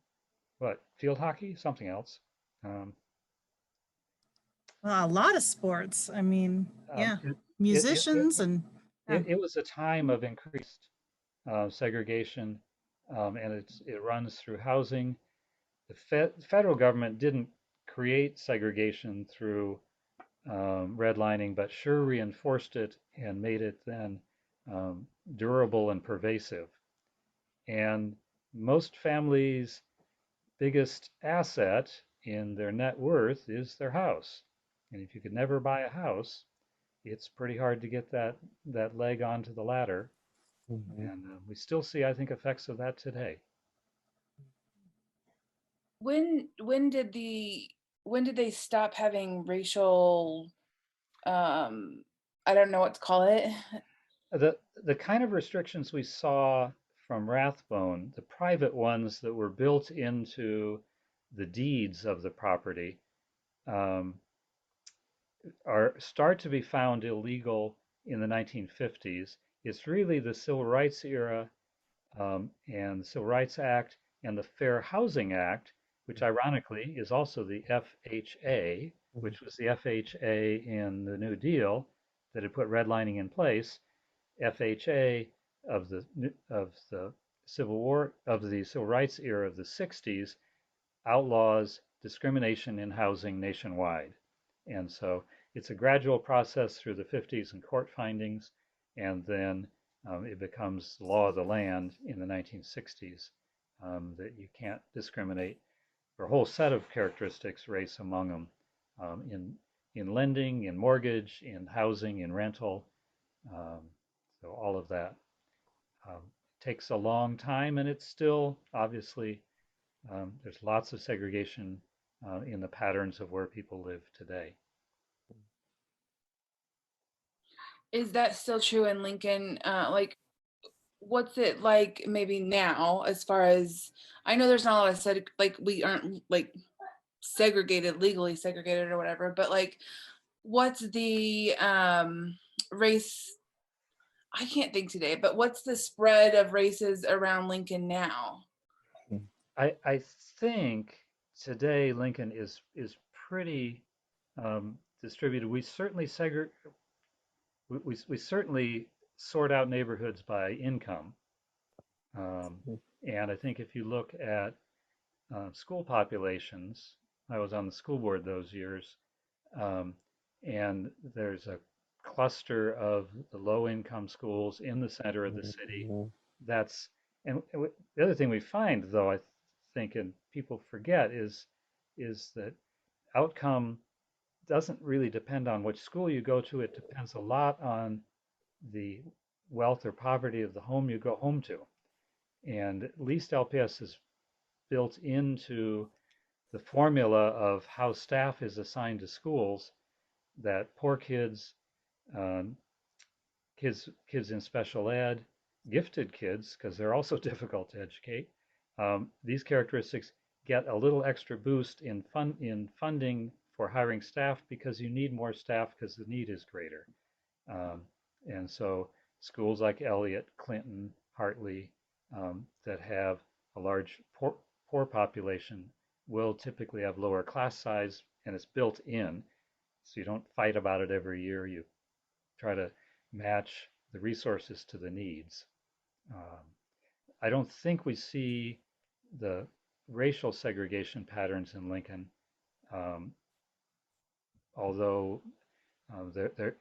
what, field hockey? Something else. Well, a lot of sports. I mean, yeah, musicians and. It was a time of increased segregation, and it runs through housing. The federal government didn't create segregation through redlining, but sure reinforced it and made it then durable and pervasive. And most families' biggest asset in their net worth is their house. And if you could never buy a house, it's pretty hard to get that leg onto the ladder. And we still see, I think, effects of that today. When did they stop having racial, I don't know what to call it. The kind of restrictions we saw from Rathbone, the private ones that were built into the deeds of the property, um, start to be found illegal in the 1950s. It's really the Civil Rights era, and the Civil Rights Act and the Fair Housing Act, which ironically is also the FHA, which was the FHA in the New Deal that had put redlining in place. FHA of the Civil Rights era of the 60s outlaws discrimination in housing nationwide. And so it's a gradual process through the 50s and court findings, and then it becomes law of the land in the 1960s, that you can't discriminate for a whole set of characteristics, race among them, in lending, in mortgage, in housing, in rental. So all of that takes a long time, and it's still obviously there's lots of segregation in the patterns of where people live today. Is that still true in Lincoln? Like, what's it like maybe now, as far as, I know there's not a lot of like we aren't like legally segregated or whatever, but like, what's the race, I can't think today, but what's the spread of races around Lincoln now? I think today Lincoln is pretty distributed. We certainly we certainly sort out neighborhoods by income, and I think if you look at school populations, I was on the school board those years, and there's a cluster of the low-income schools in the center of the city. That's and the other thing we find, though, I think, and people forget, is that outcome doesn't really depend on which school you go to. It depends a lot on the wealth or poverty of the home you go home to. And at least LPS is built into the formula of how staff is assigned to schools, that poor kids, um, kids in special ed, gifted kids, because they're also difficult to educate, these characteristics get a little extra boost in funding for hiring staff, because you need more staff because the need is greater. And so schools like Elliott, Clinton, Hartley, that have a large poor population will typically have lower class size, and it's built in. So you don't fight about it every year. You try to match the resources to the needs. I don't think we see the racial segregation patterns in Lincoln, although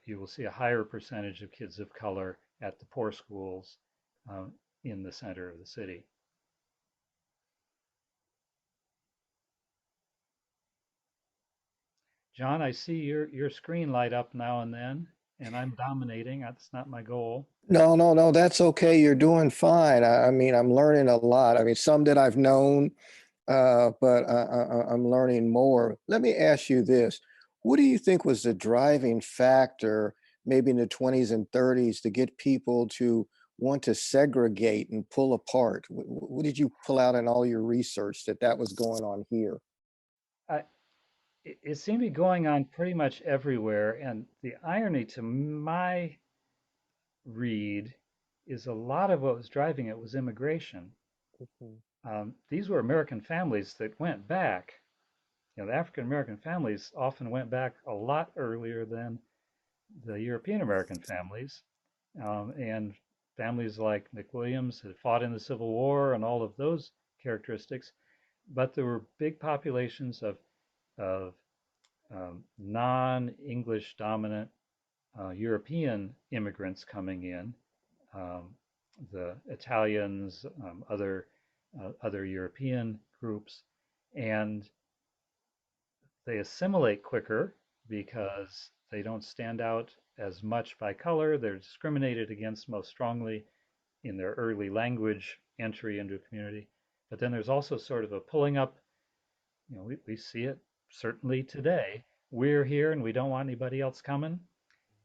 you will see a higher percentage of kids of color at the poor schools in the center of the city. John, I see your screen light up now and then, and I'm dominating. That's not my goal. No, that's okay. You're doing fine. I mean, I'm learning a lot. I mean, some that I've known, but I'm learning more. Let me ask you this. What do you think was the driving factor, maybe in the 20s and 30s, to get people to want to segregate and pull apart? What did you pull out in all your research that was going on here? It seemed to be going on pretty much everywhere. And the irony to my read is a lot of what was driving it was immigration. These were American families that went back. You know, the African American families often went back a lot earlier than the European American families, and families like McWilliams had fought in the Civil War and all of those characteristics, but there were big populations of non-English dominant European immigrants coming in, the Italians, other European groups, and they assimilate quicker because they don't stand out as much by color. They're discriminated against most strongly in their early language entry into a community. But then there's also sort of a pulling up, we see it certainly today. We're here and we don't want anybody else coming.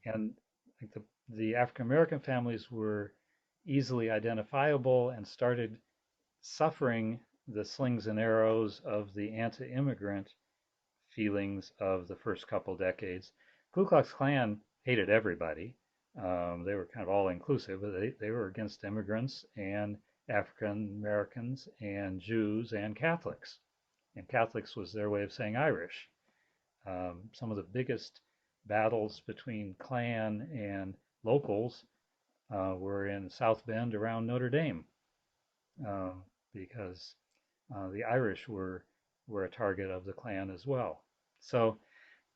And I think the African American families were easily identifiable and started suffering the slings and arrows of the anti-immigrant feelings of the first couple decades. Ku Klux Klan hated everybody. They were kind of all inclusive, but they were against immigrants and African Americans and Jews and Catholics. And Catholics was their way of saying Irish. Some of the biggest battles between Klan and locals were in South Bend around Notre Dame, because the Irish were a target of the Klan as well. So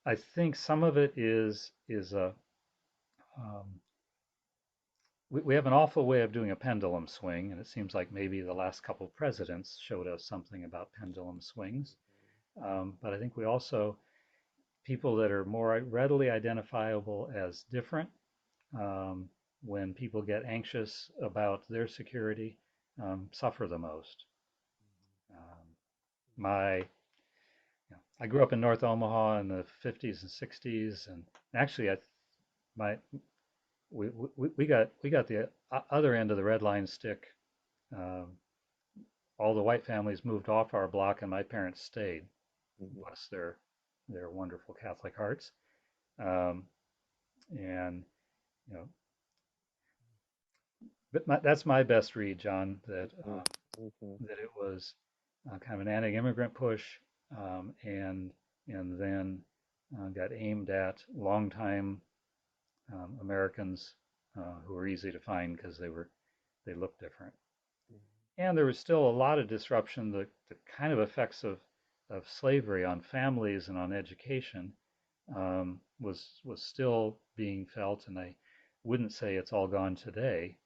I think some of it is we have an awful way of doing a pendulum swing, and it seems like maybe the last couple presidents showed us something about pendulum swings. But I think we also, people that are more readily identifiable as different, when people get anxious about their security, suffer the most. I grew up in North Omaha in the 50s and 60s, and actually, we got the other end of the red line stick. All the white families moved off our block, and my parents stayed. Bless their wonderful Catholic hearts. And but that's my best read, John. That it was kind of an anti-immigrant push, and then got aimed at longtime Americans who were easy to find because they looked different. And there was still a lot of disruption. The kind of effects of slavery on families and on education was still being felt, and I wouldn't say it's all gone today,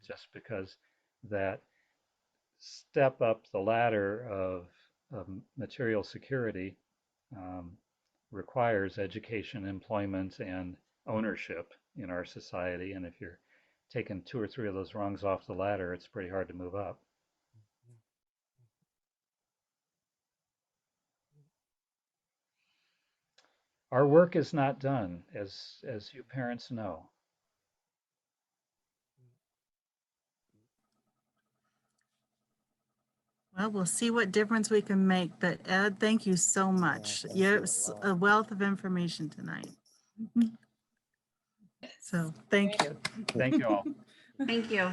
just because that step up the ladder of material security requires education, employment, and ownership in our society. And if you're taking 2 or 3 of those rungs off the ladder, it's pretty hard to move up. Our work is not done, as you parents know. Well, we'll see what difference we can make, but Ed, thank you so much. You're a wealth of information tonight. So thank you. Thank you all. Thank you.